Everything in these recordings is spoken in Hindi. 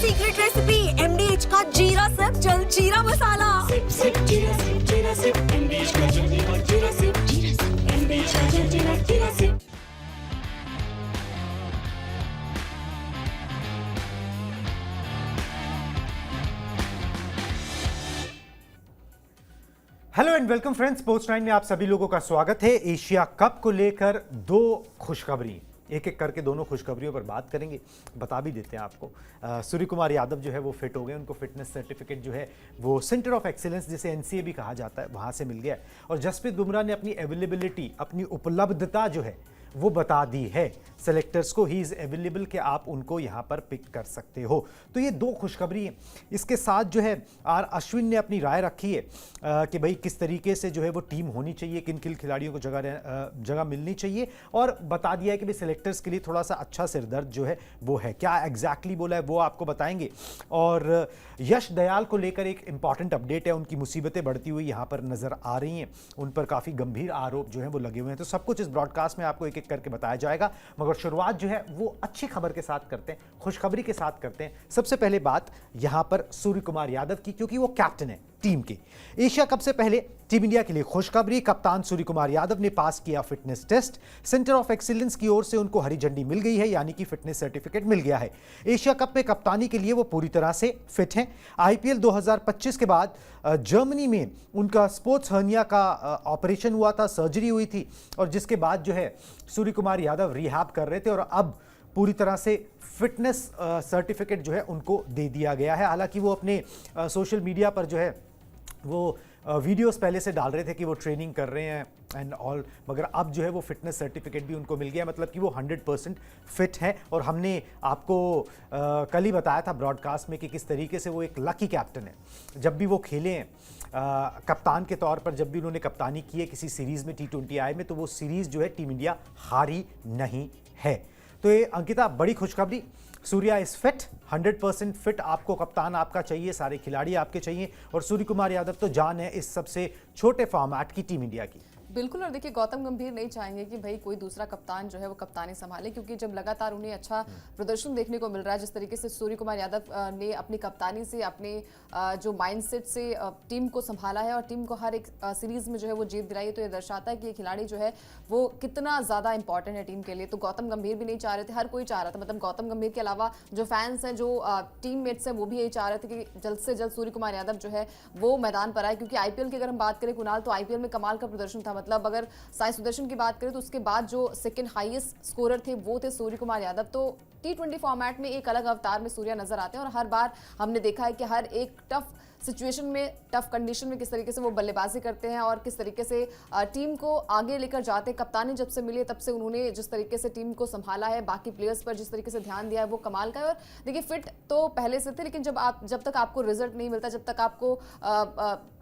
सीक्रेट रेसिपी एमडीएच का जीरा सिप जल जीरा मसाला। सिप सिप जीरा सिप एमडीएच का जल्जीरा जीरा सिप एमडीएच का जल्जीरा जीरा sip. Hello and welcome friends, sports 9 में आप सभी लोगों का स्वागत है। एशिया कप को लेकर दो खुशखबरी, एक एक करके दोनों खुशखबरियों पर बात करेंगे। बता भी देते हैं आपको, सूर्य कुमार यादव जो है वो फिट हो गए, उनको फिटनेस सर्टिफिकेट जो है वो सेंटर ऑफ एक्सीलेंस जिसे एनसीए भी कहा जाता है वहाँ से मिल गया है। और जसप्रीत बुमराह ने अपनी अवेलेबिलिटी, अपनी उपलब्धता जो है वो बता दी है सेलेक्टर्स को। ही इज़ अवेलेबल कि आप उनको यहाँ पर पिक कर सकते हो। तो ये दो खुशखबरी हैं। इसके साथ जो है आर अश्विन ने अपनी राय रखी है कि भाई किस तरीके से जो है वो टीम होनी चाहिए, किन किन खिलाड़ियों को जगह मिलनी चाहिए, और बता दिया है कि भाई सेलेक्टर्स के लिए थोड़ा सा अच्छा सिरदर्द जो है वो है। क्या एग्जैक्टली बोला है वो आपको बताएंगे। और यश दयाल को लेकर एक इंपॉर्टेंट अपडेट है, उनकी मुसीबतें बढ़ती हुई यहाँ पर नजर आ रही हैं, उन पर काफ़ी गंभीर आरोप जो है वो लगे हुए हैं। तो सब कुछ इस ब्रॉडकास्ट में आपको एक एक करके बताया जाएगा, मगर शुरुआत जो है वो अच्छी खबर के साथ करते हैं, खुशखबरी के साथ करते हैं। सबसे पहले बात यहां पर सूर्य कुमार यादव की, क्योंकि वो कैप्टन है टीम के। एशिया कप से पहले टीम इंडिया के लिए खुशखबरी, कप्तान सूर्य कुमार यादव ने पास किया fitness test. Centre of excellence की ओर से उनको हरी झंडी मिल गई है, यानी कि फिटनेस सर्टिफिकेट मिल गया है। एशिया कप में कप्तानी के लिए वो पूरी तरह से फिट हैं। आईपीएल 2025 के बाद जर्मनी में उनका स्पोर्ट्स हर्निया का ऑपरेशन हुआ था, सर्जरी हुई थी, और जिसके बाद जो है सूर्य कुमार यादव रिहैब कर रहे थे, और अब पूरी तरह से फिटनेस सर्टिफिकेट जो है उनको दे दिया गया है। हालांकि वो अपने सोशल मीडिया पर जो है वो वीडियोस पहले से डाल रहे थे कि वो ट्रेनिंग कर रहे हैं एंड ऑल, मगर अब जो है वो फिटनेस सर्टिफिकेट भी उनको मिल गया, मतलब कि वो 100% फिट है। और हमने आपको कल ही बताया था ब्रॉडकास्ट में कि किस तरीके से वो एक लकी कैप्टन है। जब भी वो खेले हैं कप्तान के तौर पर, जब भी उन्होंने कप्तानी की है किसी सीरीज़ में, T20I में, तो वो सीरीज़ जो है टीम इंडिया हारी नहीं है। तो ये अंकिता बड़ी खुशखबरी, सूर्या इज फिट, 100% फिट। आपको कप्तान आपका चाहिए, सारे खिलाड़ी आपके चाहिए, और सूर्य कुमार यादव तो जान है इस सबसे छोटे फॉर्मेट की टीम इंडिया की। बिल्कुल। और देखिए, गौतम गंभीर नहीं चाहेंगे कि भाई कोई दूसरा कप्तान जो है वो कप्तानी संभाले, क्योंकि जब लगातार उन्हें अच्छा प्रदर्शन देखने को मिल रहा है, जिस तरीके से सूर्य कुमार यादव ने अपनी कप्तानी से, अपने जो माइंडसेट से टीम को संभाला है और टीम को हर एक सीरीज में जो है वो जीत दिलाई है, तो ये दर्शाता है कि ये खिलाड़ी जो है वो कितना ज़्यादा इंपॉर्टेंट है टीम के लिए। तो गौतम गंभीर भी नहीं चाह रहे थे, हर कोई चाह रहा था, मतलब गौतम गंभीर के अलावा जो फैंस हैं, जो टीम मेट्स हैं, वो भी यही चाह रहे थे कि जल्द से जल्द सूर्य कुमार यादव जो है वो मैदान पर आए। क्योंकि आईपीएल की अगर हम बात करें कुणाल, तो आईपीएल में कमाल का प्रदर्शन था। मतलब अगर साई सुदर्शन की बात करें तो उसके बाद जो सेकंड हाईएस्ट स्कोरर थे वो थे सूर्य कुमार यादव। तो T20 फॉर्मेट में एक अलग अवतार में सूर्या नजर आते हैं, और हर बार हमने देखा है कि हर एक टफ सिचुएशन में, टफ कंडीशन में किस तरीके से वो बल्लेबाजी करते हैं और किस तरीके से टीम को आगे लेकर जाते हैं। कप्तानी जब से मिली तब से उन्होंने जिस तरीके से टीम को संभाला है, बाकी प्लेयर्स पर जिस तरीके से ध्यान दिया है, वो कमाल का है। और देखिए, फिट तो पहले से थे, लेकिन जब तक आपको रिजल्ट नहीं मिलता, जब तक आपको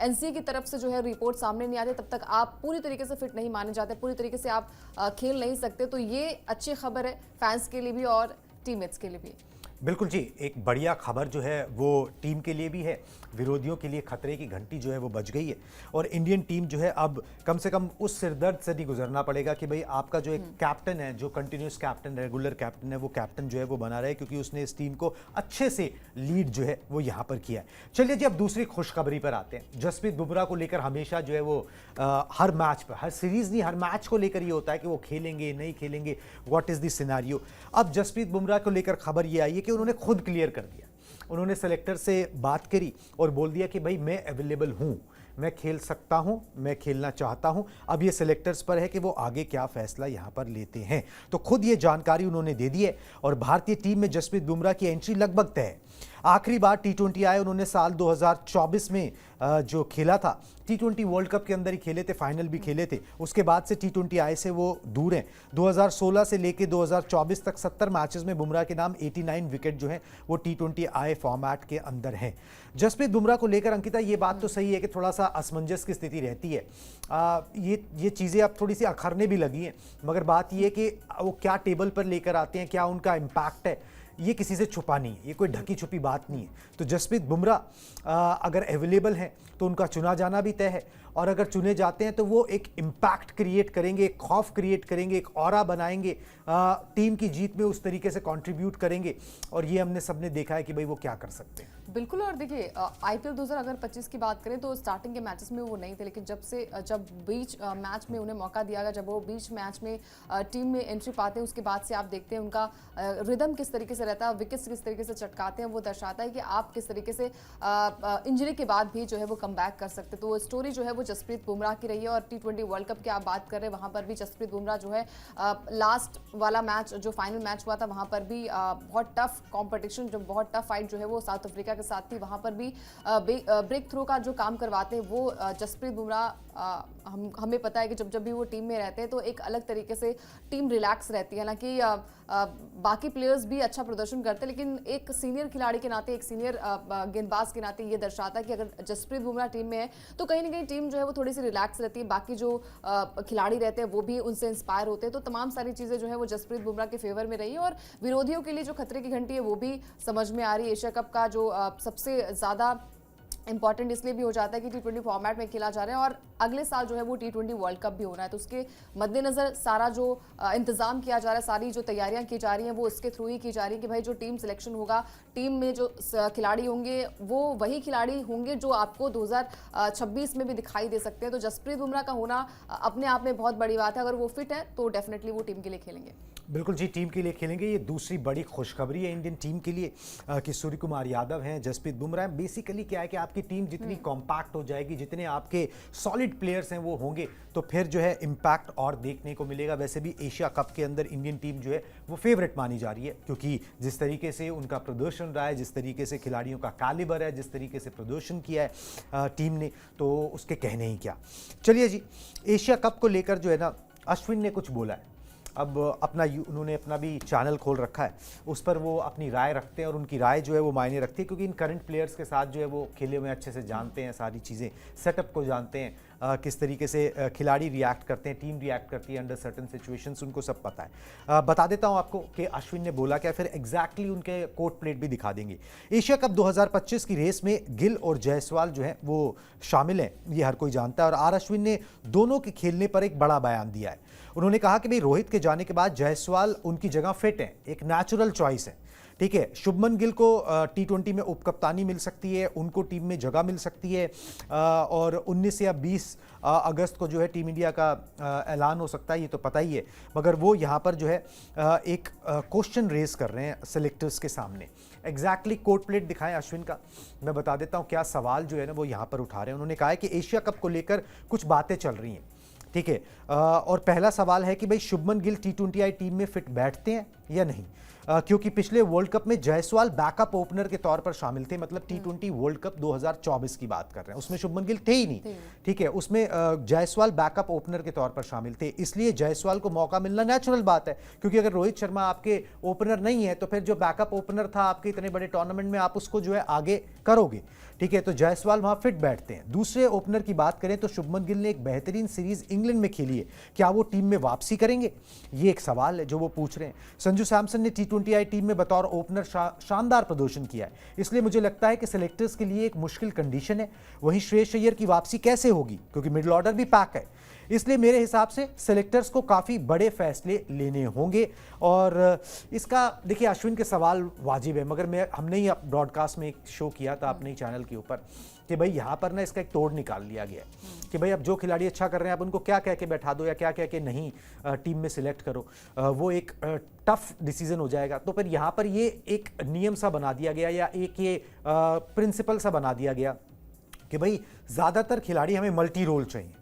एनसीए की तरफ से जो है रिपोर्ट सामने नहीं आती, तब तक आप पूरी तरीके से फिट नहीं माने जाते, पूरी तरीके से आप खेल नहीं सकते। तो ये अच्छी खबर है फैंस के लिए भी और टीममेट्स के लिए भी। बिल्कुल जी, एक बढ़िया खबर जो है वो टीम के लिए भी है, विरोधियों के लिए खतरे की घंटी जो है वो बज गई है। और इंडियन टीम जो है अब कम से कम उस सिरदर्द से नहीं गुजरना पड़ेगा कि भाई आपका जो एक कैप्टन है, जो कंटिन्यूस कैप्टन, रेगुलर कैप्टन है, वो कैप्टन जो है वो बना रहे, क्योंकि उसने इस टीम को अच्छे से लीड जो है वो यहाँ पर किया है। चलिए जी, अब दूसरी खुशखबरी पर आते हैं। जसप्रीत बुमराह को लेकर हमेशा जो है वो हर मैच पर, हर सीरीज नहीं, हर मैच को लेकर ये होता है कि वो खेलेंगे नहीं खेलेंगे, व्हाट इज द सिनेरियो। अब जसप्रीत बुमराह को लेकर खबर ये आई है कि उन्होंने खुद क्लियर कर दिया, उन्होंने सेलेक्टर से बात करी और बोल दिया कि भाई मैं अवेलेबल हूं, मैं खेल सकता हूं, मैं खेलना चाहता हूं। अब ये सेलेक्टर्स पर है कि वो आगे क्या फैसला यहां पर लेते हैं। तो खुद ये जानकारी उन्होंने दे दी है, और भारतीय टीम में जसप्रीत बुमराह की एंट्री लगभग तय है। आखिरी बार T20I उन्होंने साल 2024 में जो खेला था, T20 वर्ल्ड कप के अंदर ही खेले थे, फाइनल भी खेले थे। उसके बाद से T20I से वो दूर हैं। 2016 से लेके 2024 तक 70 मैचेस में बुमराह के नाम 89 विकेट जो हैं वो T20I फॉर्मेट के अंदर हैं। जसप्रीत बुमराह को लेकर अंकिता ये बात तो सही है कि थोड़ा सा असमंजस की स्थिति रहती है। ये चीज़ें अब थोड़ी सी अखरने भी लगी हैं, मगर बात ये है कि वो क्या टेबल पर लेकर आते हैं, क्या उनका इम्पैक्ट है, ये किसी से छुपा नहीं है, ये कोई ढकी छुपी बात नहीं है। तो जसप्रीत बुमराह अगर अवेलेबल हैं तो उनका चुना जाना भी तय है। और अगर चुने जाते हैं तो वो एक इम्पैक्ट क्रिएट करेंगे, एक खौफ क्रिएट करेंगे, एक ऑरा बनाएंगे, टीम की जीत में उस तरीके से कंट्रीब्यूट करेंगे। और ये हमने सबने देखा है कि भाई वो क्या कर सकते हैं। बिल्कुल। और देखिए आईपीएल 2025 की बात करें तो स्टार्टिंग के मैचेस में वो नहीं थे, लेकिन जब बीच मैच में उन्हें मौका दिया गया, जब वो बीच मैच में टीम में एंट्री पाते हैं, उसके बाद से आप देखते हैं उनका रिदम किस तरीके से रहता है, विकेट्स किस तरीके से चटकाते हैं, वो दर्शाता है कि आप किस तरीके से इंजरी के बाद भी जो है वो कमबैक कर सकते हैं। तो वो स्टोरी जो है वो जसप्रीत बुमराह की रही है। और T20 वर्ल्ड कप की आप बात कर रहे हैं, वहाँ पर भी जसप्रीत बुमराह जो है लास्ट वाला मैच जो फाइनल मैच हुआ था वहाँ पर भी बहुत टफ कॉम्पिटिशन, जो बहुत टफ फाइट जो है वो साउथ अफ्रीका के साथ थी, वहाँ पर भी ब्रेक थ्रो का जो काम करवाते हैं वो जसप्रीत बुमराह, हमें पता है कि जब भी वो टीम में रहते हैं तो एक अलग तरीके से टीम रिलैक्स रहती है। हालांकि बाकी प्लेयर्स भी अच्छा प्रदर्शन करते हैं, लेकिन एक सीनियर खिलाड़ी के नाते, एक सीनियर गेंदबाज के नाते ये दर्शाता है कि अगर जसप्रीत बुमराह टीम में है तो कहीं ना कहीं टीम जो है वो थोड़ी सी रिलैक्स रहती है, बाकी जो खिलाड़ी रहते हैं वो भी उनसे इंस्पायर होते हैं। तो तमाम सारी चीज़ें जो है वो जसप्रीत बुमराह के फेवर में रही है। और विरोधियों के लिए जो खतरे की घंटी है वो भी समझ में आ रही है। एशिया कप का जो सबसे ज़्यादा इंपॉर्टेंट इसलिए भी हो जाता है कि T20 फॉर्मेट में खेला जा रहा है और अगले साल जो है वो T20 वर्ल्ड कप भी होना है। तो उसके मद्देनज़र सारा जो इंतजाम किया जा रहा है, सारी जो तैयारियां की जा रही हैं वो इसके थ्रू ही की जा रही है कि भाई जो टीम सिलेक्शन होगा, टीम में जो खिलाड़ी होंगे वो वही खिलाड़ी होंगे जो आपको 2026 में भी दिखाई दे सकते हैं। तो जसप्रीत बुमराह का होना अपने आप में बहुत बड़ी बात है। अगर वो फिट है तो डेफिनेटली वो टीम के लिए खेलेंगे। बिल्कुल जी, टीम के लिए खेलेंगे। ये दूसरी बड़ी खुशखबरी है इंडियन टीम के लिए कि सूर्य कुमार यादव हैं, जसप्रीत बुमराह हैं। बेसिकली क्या है कि आपकी टीम जितनी कॉम्पैक्ट हो जाएगी, जितने आपके सॉलिड प्लेयर्स हैं वो होंगे, तो फिर जो है इम्पैक्ट और देखने को मिलेगा। वैसे भी एशिया कप के अंदर इंडियन टीम जो है वो फेवरेट मानी जा रही है, क्योंकि जिस तरीके से उनका प्रदर्शन रहा है, जिस तरीके से खिलाड़ियों का कैलिबर है, जिस तरीके से प्रदर्शन किया है टीम ने, तो उसके कहने ही क्या। चलिए जी, एशिया कप को लेकर जो है ना अश्विन ने कुछ बोला है। अब उन्होंने अपना भी चैनल खोल रखा है, उस पर वो अपनी राय रखते हैं और उनकी राय जो है वो मायने रखती है, क्योंकि इन करंट प्लेयर्स के साथ जो है वो खेले हुए अच्छे से जानते हैं, सारी चीज़ें सेटअप को जानते हैं, किस तरीके से खिलाड़ी रिएक्ट करते हैं, टीम रिएक्ट करती है अंडर सर्टेन सिचुएशंस, उनको सब पता है। बता देता हूं आपको कि अश्विन ने बोला क्या, फिर एग्जैक्टली उनके कोट प्लेट भी दिखा देंगे। एशिया कप 2025 की रेस में गिल और जायसवाल जो है वो शामिल हैं, ये हर कोई जानता है। और आर अश्विन ने दोनों के खेलने पर एक बड़ा बयान दिया है। उन्होंने कहा कि भाई रोहित के जाने के बाद जायसवाल उनकी जगह फिट हैं, एक नेचुरल चॉइस है। ठीक है, शुभमन गिल को T20 में उपकप्तानी मिल सकती है, उनको टीम में जगह मिल सकती है और 19 या 20 अगस्त को जो है टीम इंडिया का ऐलान हो सकता है, ये तो पता ही है। मगर वो यहाँ पर जो है एक क्वेश्चन रेज कर रहे हैं सेलेक्टर्स के सामने। एग्जैक्टली कोट प्लेट दिखाएं अश्विन का, मैं बता देता हूँ क्या सवाल जो है ना वो यहाँ पर उठा रहे हैं। उन्होंने कहा है कि एशिया कप को लेकर कुछ बातें चल रही हैं, ठीक है, और पहला सवाल है कि भाई शुभमन गिल T20I टीम में फिट बैठते हैं या नहीं, क्योंकि पिछले वर्ल्ड कप में जायसवाल बैकअप ओपनर के तौर पर शामिल थे, मतलब T20 वर्ल्ड कप 2024 की बात कर रहे हैं, उसमें शुभमन गिल थे ही नहीं, ठीक है, उसमें जायसवाल बैकअप ओपनर के तौर पर शामिल थे, इसलिए जायसवाल को मौका मिलना नेचुरल बात है। क्योंकि अगर रोहित शर्मा आपके ओपनर नहीं है तो फिर जो बैकअप ओपनर था आपके इतने बड़े टूर्नामेंट में, आप उसको जो है आगे करोगे, ठीक है, तो जायसवाल वहां फिट बैठते हैं। दूसरे ओपनर की बात करें तो शुभमन गिल ने एक बेहतरीन सीरीज इंग्लैंड में खेली है, क्या वो टीम में वापसी करेंगे, ये एक सवाल है जो वो पूछ रहे हैं। संजू सैमसन ने T20I टीम में बतौर ओपनर शानदार प्रदर्शन किया है, इसलिए मुझे लगता है कि सेलेक्टर्स के लिए एक मुश्किल कंडीशन है। वहीं श्रेयस अय्यर की वापसी कैसे होगी, क्योंकि मिडिल ऑर्डर भी पैक है, इसलिए मेरे हिसाब से सेलेक्टर्स को काफ़ी बड़े फैसले लेने होंगे। और इसका देखिए अश्विन के सवाल वाजिब है, मगर हमने ही ब्रॉडकास्ट में एक शो किया था अपने ही चैनल के ऊपर कि भाई यहाँ पर ना इसका एक तोड़ निकाल लिया गया है कि भाई अब जो खिलाड़ी अच्छा कर रहे हैं आप उनको क्या कह के बैठा दो या क्या कह के नहीं टीम में सिलेक्ट करो, वो एक टफ डिसीजन हो जाएगा। तो फिर यहाँ पर ये एक नियम सा बना दिया गया या एक ये प्रिंसिपल सा बना दिया गया कि भाई ज़्यादातर खिलाड़ी हमें मल्टी रोल चाहिए।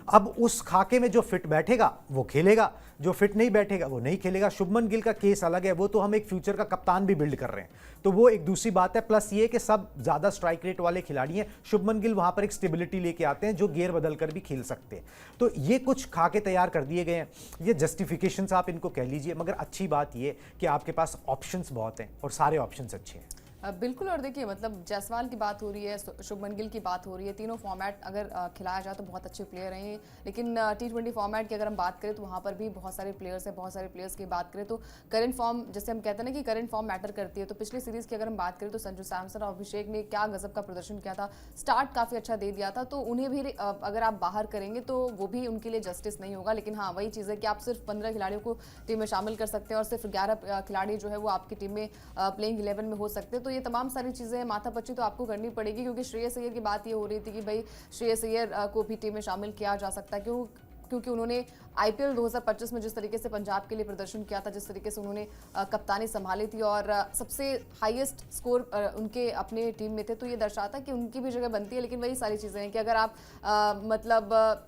अब उस खाके में जो फिट बैठेगा वो खेलेगा, जो फिट नहीं बैठेगा वो नहीं खेलेगा। शुभमन गिल का केस अलग है, वो तो हम एक फ्यूचर का कप्तान भी बिल्ड कर रहे हैं, तो वो एक दूसरी बात है। प्लस ये कि सब ज़्यादा स्ट्राइक रेट वाले खिलाड़ी हैं, शुभमन गिल वहाँ पर एक स्टेबिलिटी लेके आते हैं जो गेयर बदल कर भी खेल सकते हैं। तो ये कुछ खाके तैयार कर दिए गए हैं, ये जस्टिफिकेशंस आप इनको कह लीजिए, मगर अच्छी बात ये कि आपके पास ऑप्शंस बहुत हैं और सारे ऑप्शंस अच्छे हैं। बिल्कुल। और देखिए मतलब जायसवाल की बात हो रही है, शुभमन गिल की बात हो रही है, तीनों फॉर्मेट अगर खिलाया जाए तो बहुत अच्छे प्लेयर हैं ये। लेकिन T20 फॉर्मेट की अगर हम बात करें तो वहाँ पर भी बहुत सारे प्लेयर्स हैं। बहुत सारे प्लेयर्स की बात करें तो करंट फॉर्म, जैसे हम कहते हैं ना कि करंट फॉर्म मैटर करती है, तो पिछली सीरीज़ की अगर हम बात करें तो संजू सैमसन और अभिषेक ने क्या गजब का प्रदर्शन किया था। स्टार्ट काफ़ी अच्छा दे दिया था, तो उन्हें भी अगर आप बाहर करेंगे तो वो भी उनके लिए जस्टिस नहीं होगा। लेकिन हाँ, वही चीज़ है कि आप सिर्फ 15 खिलाड़ियों को टीम में शामिल कर सकते हैं और सिर्फ 11 खिलाड़ी जो है वो आपकी टीम में प्लेइंग 11 में हो सकते हैं। तो ये तमाम सारी चीज़ें माथापच्ची तो आपको करनी पड़ेगी, क्योंकि श्रेयस अय्यर की बात ये हो रही थी कि भाई श्रेयस अय्यर को भी टीम में शामिल किया जा सकता है, क्योंकि उन्होंने आईपीएल 2025 में जिस तरीके से पंजाब के लिए प्रदर्शन किया था, जिस तरीके से उन्होंने कप्तानी संभाली थी और सबसे हाईएस्ट स्कोर उनके अपने टीम में थे, तो ये दर्शाता है कि उनकी भी जगह बनती है। लेकिन वही सारी चीज़ें हैं कि अगर आप मतलब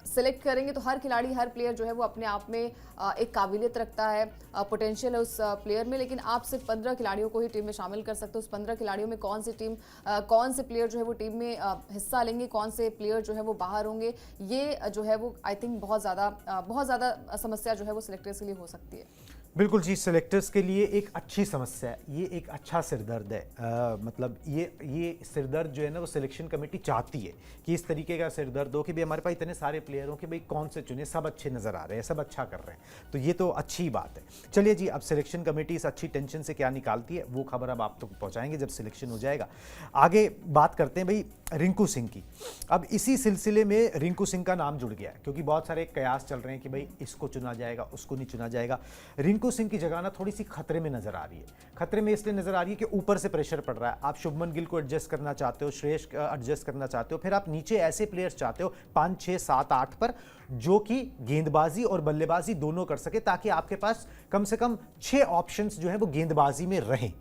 सेलेक्ट करेंगे तो हर खिलाड़ी, हर प्लेयर जो है वो अपने आप में एक काबिलियत रखता है, पोटेंशियल है उस प्लेयर में। लेकिन आप सिर्फ 15 खिलाड़ियों को ही टीम में शामिल कर सकते हो। उस 15 खिलाड़ियों में कौन से प्लेयर जो है वो टीम में हिस्सा लेंगे, कौन से प्लेयर जो है वो बाहर होंगे, ये जो है वो आई थिंक बहुत ज़्यादा समस्या जो है वो सिलेक्टर्स के लिए हो सकती है। बिल्कुल जी, सिलेक्टर्स के लिए एक अच्छी समस्या है, ये एक अच्छा सिरदर्द है। मतलब ये सिरदर्द जो है ना वो सिलेक्शन कमेटी चाहती है कि इस तरीके का सिरदर्द हो कि भाई हमारे पास इतने सारे प्लेयर हो कि भाई कौन से चुने, सब अच्छे नज़र आ रहे हैं, सब अच्छा कर रहे हैं, तो ये तो अच्छी बात है। चलिए जी, अब सिलेक्शन कमेटी इस अच्छी टेंशन से क्या निकालती है वो खबर अब आप तक पहुँचाएंगे जब सिलेक्शन हो जाएगा। आगे बात करते हैं भाई रिंकू सिंह की। अब इसी सिलसिले में रिंकू सिंह का नाम जुड़ गया है, क्योंकि बहुत सारे कयास चल रहे हैं कि भाई इसको चुना जाएगा, उसको नहीं चुना जाएगा। रिंकू सिंह की जगह ना थोड़ी सी खतरे में नजर आ रही है। खतरे में इसलिए नजर आ रही है कि ऊपर से प्रेशर पड़ रहा है। आप शुभमन गिल को एडजस्ट करना चाहते हो, श्रेयस एडजस्ट करना चाहते हो, फिर आप नीचे ऐसे प्लेयर्स चाहते हो 5, 6, 7, 8 पर जो कि गेंदबाजी और बल्लेबाजी दोनों कर सके, ताकि आपके पास कम से कम 6 ऑप्शंस जो है वो गेंदबाजी में रहें।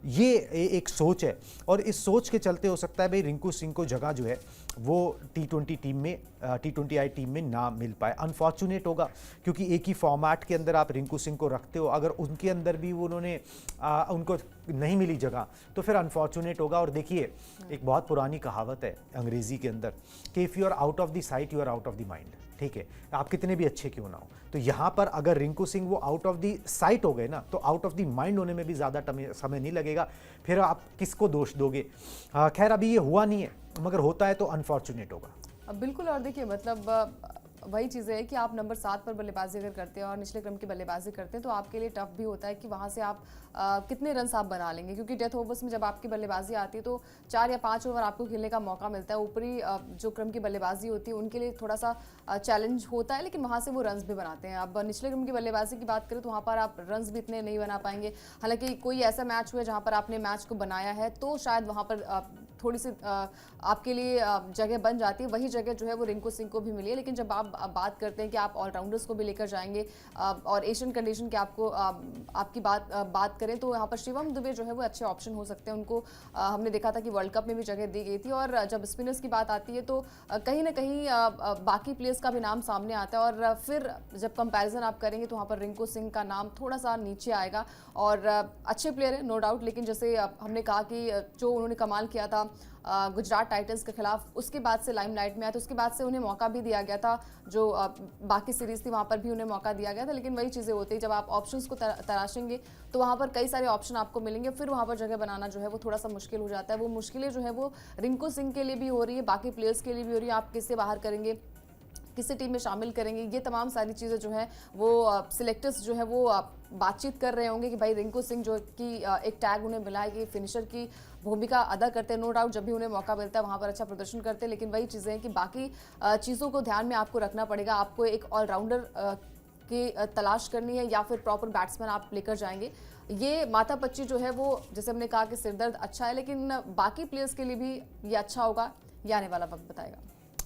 ये एक सोच है और इस सोच के चलते हो सकता है भाई रिंकू सिंह को जगह जो है वो T20 टीम में, T20I टीम में ना मिल पाए। अनफॉर्चुनेट होगा, क्योंकि एक ही फॉर्मेट के अंदर आप रिंकू सिंह को रखते हो, अगर उनके अंदर भी उन्होंने उनको नहीं मिली जगह तो फिर अनफॉर्चुनेट होगा। और देखिए, एक बहुत पुरानी कहावत है अंग्रेजी के अंदर कि if you are out of the sight you are out of the mind. ठीक है, आप कितने भी अच्छे क्यों ना हो, तो यहाँ पर अगर रिंकू सिंह वो आउट ऑफ द साइट हो गए ना, तो आउट ऑफ द माइंड होने में भी ज़्यादा समय नहीं लगेगा। फिर आप किसको दोष दोगे? खैर अभी ये हुआ नहीं है, मगर होता है तो अनफॉर्चुनेट होगा। बिल्कुल। और देखिए मतलब वही चीज़ें है कि आप नंबर 7 पर बल्लेबाजी अगर करते हैं और निचले क्रम की बल्लेबाजी करते हैं तो आपके लिए टफ भी होता है कि वहाँ से आप कितने रन्स आप बना लेंगे, क्योंकि डेथ ओवर्स में जब आपकी बल्लेबाजी आती है तो 4 या 5 ओवर आपको खेलने का मौका मिलता है। ऊपरी जो क्रम की बल्लेबाजी होती है उनके लिए थोड़ा सा चैलेंज होता है, लेकिन वहाँ से वो रन्स भी बनाते हैं। अब निचले क्रम की बल्लेबाजी की बात करें तो वहाँ पर आप रन्स भी इतने नहीं बना पाएंगे। हालांकि कोई ऐसा मैच हुआ जहाँ पर आपने मैच को बनाया है तो शायद वहाँ पर थोड़ी सी आपके लिए जगह बन जाती है। वही जगह जो है वो रिंकू सिंह को भी मिली है। लेकिन जब आप बात करते हैं कि आप ऑलराउंडर्स को भी लेकर जाएंगे और एशियन कंडीशन के आपकी बात करें तो यहाँ पर शिवम दुबे जो है वो अच्छे ऑप्शन हो सकते हैं। उनको हमने देखा था कि वर्ल्ड कप में भी जगह दी गई थी। और जब स्पिनर्स की बात आती है तो कहीं ना कहीं बाकी प्लेयर्स का भी नाम सामने आता है और फिर जब कंपैरिजन आप करेंगे तो वहाँ पर रिंकू सिंह का नाम थोड़ा सा नीचे आएगा। और अच्छे प्लेयर है नो डाउट, लेकिन जैसे हमने कहा कि जो उन्होंने कमाल किया था गुजरात टाइटंस के खिलाफ, उसके बाद से लाइमलाइट में आया, तो उसके बाद से उन्हें मौका भी दिया गया था। जो बाकी सीरीज थी वहाँ पर भी उन्हें मौका दिया गया था। लेकिन वही चीज़ें होती है, जब आप ऑप्शंस को तराशेंगे तो वहाँ पर कई सारे ऑप्शन आपको मिलेंगे, फिर वहाँ पर जगह बनाना जो है वो थोड़ा सा मुश्किल हो जाता है। वो मुश्किलें जो है वो रिंकू सिंह के लिए भी हो रही है, बाकी प्लेयर्स के लिए भी हो रही है। आप किससे बाहर करेंगे, किसी टीम में शामिल करेंगे, ये तमाम सारी चीज़ें जो हैं वो सिलेक्टर्स जो है वो बातचीत कर रहे होंगे कि भाई रिंकू सिंह जो कि एक टैग उन्हें मिला है कि फिनिशर की भूमिका अदा करते हैं। नो डाउट जब भी उन्हें मौका मिलता है वहाँ पर अच्छा प्रदर्शन करते हैं। लेकिन वही चीज़ें हैं कि बाकी चीज़ों को ध्यान में आपको रखना पड़ेगा। आपको एक ऑलराउंडर की तलाश करनी है या फिर प्रॉपर बैट्समैन आप लेकर जाएंगे। ये माथापच्ची जो है वो, जैसे हमने कहा कि सिरदर्द अच्छा है, लेकिन बाकी प्लेयर्स के लिए भी ये अच्छा होगा, ये आने वाला वक्त बताएगा।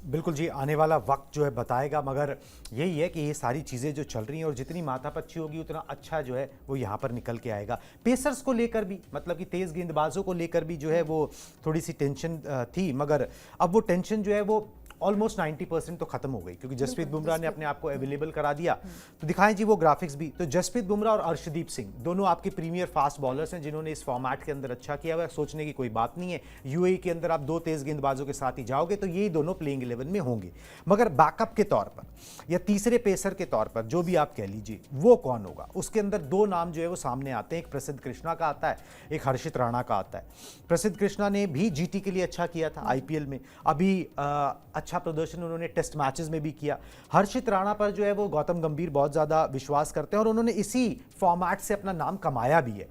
बिल्कुल जी, आने वाला वक्त जो है बताएगा, मगर यही है कि ये सारी चीज़ें जो चल रही हैं और जितनी माथापच्ची होगी उतना अच्छा जो है वो यहाँ पर निकल के आएगा। पेसर्स को लेकर भी, मतलब कि तेज़ गेंदबाजों को लेकर भी जो है वो थोड़ी सी टेंशन थी, मगर अब वो टेंशन जो है वो ऑलमोस्ट 90% तो खत्म हो गई, क्योंकि जसप्रीत बुमराह ने अपने आप को अवेलेबल करा दिया। तो दिखाएं जी वो ग्राफिक्स भी। तो जसप्रीत बुमराह और अर्शदीप सिंह दोनों आपके प्रीमियर फास्ट बॉलर्स हैं, जिन्होंने इस फॉर्मेट के अंदर अच्छा किया हुआ है, सोचने की कोई बात नहीं है। यूएई के अंदर आप 2 तेज गेंदबाजों के साथ ही जाओगे तो यही दोनों प्लेइंग 11 में होंगे। मगर बैकअप के तौर पर या तीसरे पेसर के तौर पर जो भी आप कह लीजिए, वो कौन होगा, उसके अंदर 2 नाम जो है वो सामने आते हैं। एक प्रसिद्ध कृष्णा का आता है, एक हर्षित राणा का आता है। प्रसिद्ध कृष्णा ने भी जीटी के लिए अच्छा किया था आईपीएल में, अभी अच्छा प्रदर्शन उन्होंने टेस्ट मैचेस में भी किया। हर्षित राणा पर जो है वो गौतम गंभीर बहुत ज़्यादा विश्वास करते हैं और उन्होंने इसी फॉर्मेट से अपना नाम कमाया भी है।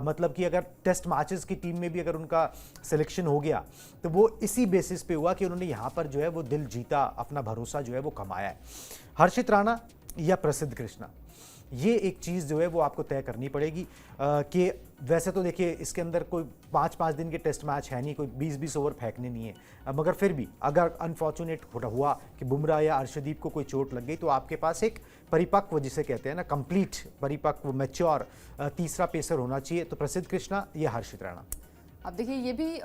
मतलब कि अगर टेस्ट मैचेस की टीम में भी अगर उनका सिलेक्शन हो गया तो वो इसी बेसिस पे हुआ कि उन्होंने यहाँ पर जो है वो दिल जीता, अपना भरोसा जो है वो कमाया है। हर्षित राणा या प्रसिद्ध कृष्णा, ये एक चीज़ जो है वो आपको तय करनी पड़ेगी कि वैसे तो देखिए इसके अंदर कोई 5-5 दिन के टेस्ट मैच है नहीं, कोई 20-20 ओवर फेंकने नहीं है। मगर फिर भी अगर अनफॉर्चुनेट हुआ कि बुमराह या अर्शदीप को कोई चोट लग गई तो आपके पास एक परिपक्व, जिसे कहते हैं ना कंप्लीट परिपक्व, मैच्योर तीसरा पेसर होना चाहिए। तो प्रसिद्ध कृष्णा या हर्षित राणा। अब देखिए ये भी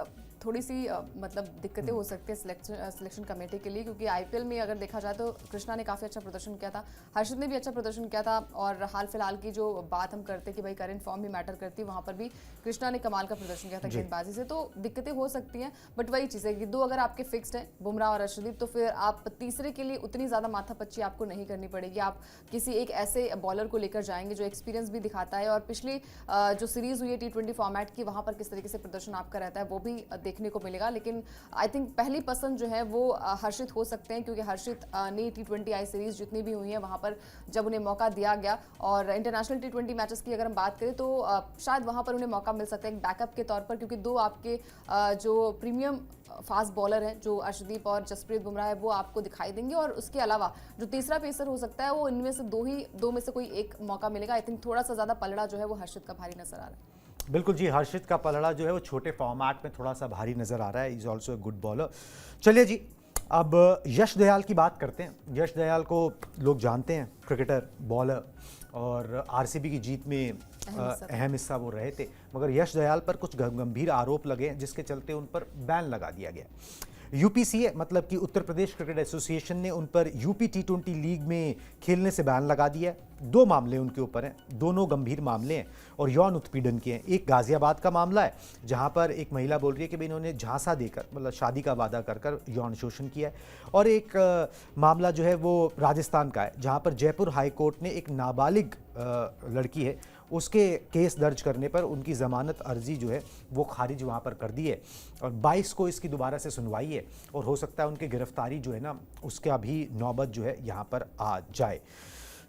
थोड़ी सी मतलब दिक्कतें हो सकती है सिलेक्शन कमेटी के लिए, क्योंकि आईपीएल में अगर देखा जाए तो कृष्णा ने काफ़ी अच्छा प्रदर्शन किया था, हर्षित ने भी अच्छा प्रदर्शन किया था, और हाल फिलहाल की जो बात हम करते कि भाई करंट फॉर्म भी मैटर करती है, वहाँ पर भी कृष्णा ने कमाल का प्रदर्शन किया था गेंदबाजी से। तो दिक्कतें हो सकती हैं, बट वही चीज़ है कि 2 अगर आपके फिक्स्ड हैं बुमराह और अर्शदीप, तो फिर आप तीसरे के लिए उतनी ज़्यादा माथापच्ची आपको नहीं करनी पड़ेगी। आप किसी एक ऐसे बॉलर को लेकर जाएंगे जो एक्सपीरियंस भी दिखाता है, और पिछली जो सीरीज़ हुई है T20 फॉर्मेट की, वहाँ पर किस तरीके से प्रदर्शन आपका रहता है वो भी देखने को मिलेगा। लेकिन आई थिंक पहली पसंद जो है वो हर्षित हो सकते हैं, क्योंकि हर्षित ने T20 आई सीरीज जितनी भी हुई है वहां पर जब उन्हें मौका दिया गया, और इंटरनेशनल T20 मैचेस की अगर हम बात करें तो शायद वहां पर उन्हें मौका मिल सकता है एक बैकअप के तौर पर, क्योंकि 2 आपके जो प्रीमियम फास्ट बॉलर हैं जो अर्शदीप और जसप्रीत बुमराह है वो आपको दिखाई देंगे, और उसके अलावा जो तीसरा पेसर हो सकता है वो इनमें से 2 में से कोई एक मौका मिलेगा। आई थिंक थोड़ा सा ज़्यादा पलड़ा जो है वो हर्षित का भारी नजर आ रहा है। बिल्कुल जी, हर्षित का पलड़ा जो है वो छोटे फॉर्मेट में थोड़ा सा भारी नज़र आ रहा है। Is also a good bowler. चलिए जी, अब यश दयाल की बात करते हैं। यश दयाल को लोग जानते हैं, क्रिकेटर, बॉलर, और आरसीबी की जीत में अहम हिस्सा वो रहे थे। मगर यश दयाल पर कुछ गंभीर आरोप लगे हैं, जिसके चलते उन पर बैन लगा दिया गया। यूपीसीए मतलब कि उत्तर प्रदेश क्रिकेट एसोसिएशन ने उन पर यूपी T20 लीग में खेलने से बैन लगा दिया है। 2 मामले उनके ऊपर हैं, दोनों गंभीर मामले हैं और यौन उत्पीड़न के हैं। एक गाजियाबाद का मामला है, जहां पर एक महिला बोल रही है कि भाई इन्होंने झांसा देकर, मतलब शादी का वादा कर यौन शोषण किया है। और एक मामला जो है वो राजस्थान का है, जहां पर जयपुर हाई कोर्ट ने एक नाबालिग लड़की है, उसके केस दर्ज करने पर उनकी ज़मानत अर्जी जो है वो खारिज वहाँ पर कर दी है, और 22 को इसकी दोबारा से सुनवाई है, और हो सकता है उनकी गिरफ्तारी जो है ना उसका भी नौबत जो है यहाँ पर आ जाए।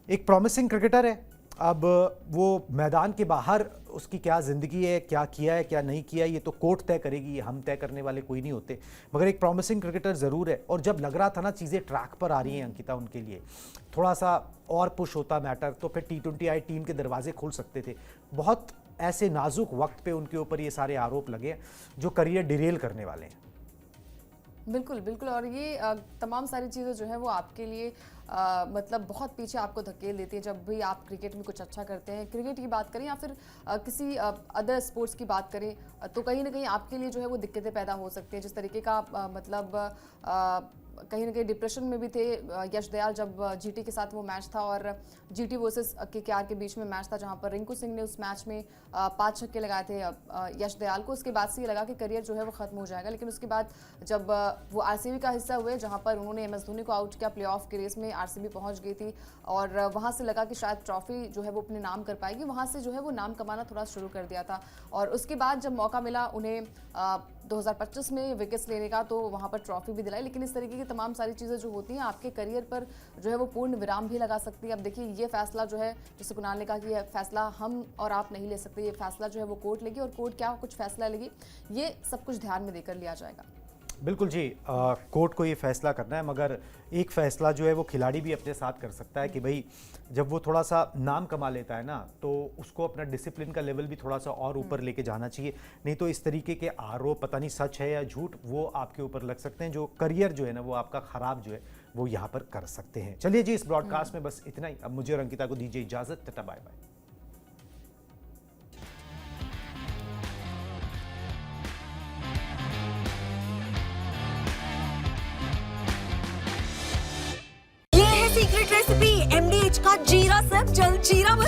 एक प्रॉमिसिंग क्रिकेटर है, अब वो मैदान के बाहर उसकी क्या ज़िंदगी है, क्या किया है क्या नहीं किया, ये तो कोर्ट तय करेगी, हम तय करने वाले कोई नहीं होते। मगर एक प्रॉमिसिंग क्रिकेटर ज़रूर है, और जब लग रहा था ना चीज़ें ट्रैक पर आ रही हैं अंकिता, उनके लिए थोड़ा सा और पुश होता मैटर तो फिर T20 आई टीम के दरवाजे खुल सकते थे। बहुत ऐसे नाजुक वक्त पे उनके ऊपर ये सारे आरोप लगे जो करियर डिरेल करने वाले हैं। बिल्कुल बिल्कुल, और ये तमाम सारी चीज़ें जो है वो आपके लिए मतलब बहुत पीछे आपको धकेल देती है जब भी आप क्रिकेट में कुछ अच्छा करते हैं। क्रिकेट की बात करें या फिर किसी अदर स्पोर्ट्स की बात करें तो कहीं ना कहीं आपके लिए जो है वो दिक्कतें पैदा हो सकती हैं। जिस तरीके का मतलब कहीं ना कहीं डिप्रेशन में भी थे यश दयाल जब जीटी के साथ वो मैच था, और जीटी वर्सेस केकेआर के बीच में मैच था जहां पर रिंकू सिंह ने उस मैच में 5 छक्के लगाए थे यश दयाल को। उसके बाद से ये लगा कि करियर जो है वो खत्म हो जाएगा, लेकिन उसके बाद जब वो आरसीबी का हिस्सा हुए जहां पर उन्होंने एमएस धोनी को आउट किया, प्लेऑफ की रेस में आरसीबी पहुंच गई थी, और वहां से लगा कि शायद ट्रॉफी जो है वो अपने नाम कर पाएगी। वहां से जो है वो नाम कमाना थोड़ा शुरू कर दिया था, और उसके बाद जब मौका मिला उन्हें 2025 में विकेट्स लेने का तो वहां पर ट्रॉफी भी दिलाई। लेकिन इस तरीके की तमाम सारी चीज़ें जो होती हैं आपके करियर पर जो है वो पूर्ण विराम भी लगा सकती है। अब देखिए ये फैसला जो है, जैसे कुणाल ने कहा कि यह फैसला हम और आप नहीं ले सकते, ये फैसला जो है वो कोर्ट लेगी, और कोर्ट क्या कुछ फैसला लेगी ये सब कुछ ध्यान में देकर लिया जाएगा। बिल्कुल जी, कोर्ट को ये फैसला करना है, मगर एक फैसला जो है वो खिलाड़ी भी अपने साथ कर सकता है कि भाई जब वो थोड़ा सा नाम कमा लेता है ना तो उसको अपना डिसिप्लिन का लेवल भी थोड़ा सा और ऊपर लेके जाना चाहिए। नहीं तो इस तरीके के आरोप, पता नहीं सच है या झूठ, वो आपके ऊपर लग सकते हैं, जो करियर जो है ना वो आपका ख़राब जो है वो यहाँ पर कर सकते हैं। चलिए जी, इस ब्रॉडकास्ट में बस इतना ही। अब मुझे और अंकिता को दीजिए इजाज़त, टाटा बाय बाय।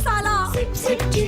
मसाला Sip, sip, जीरा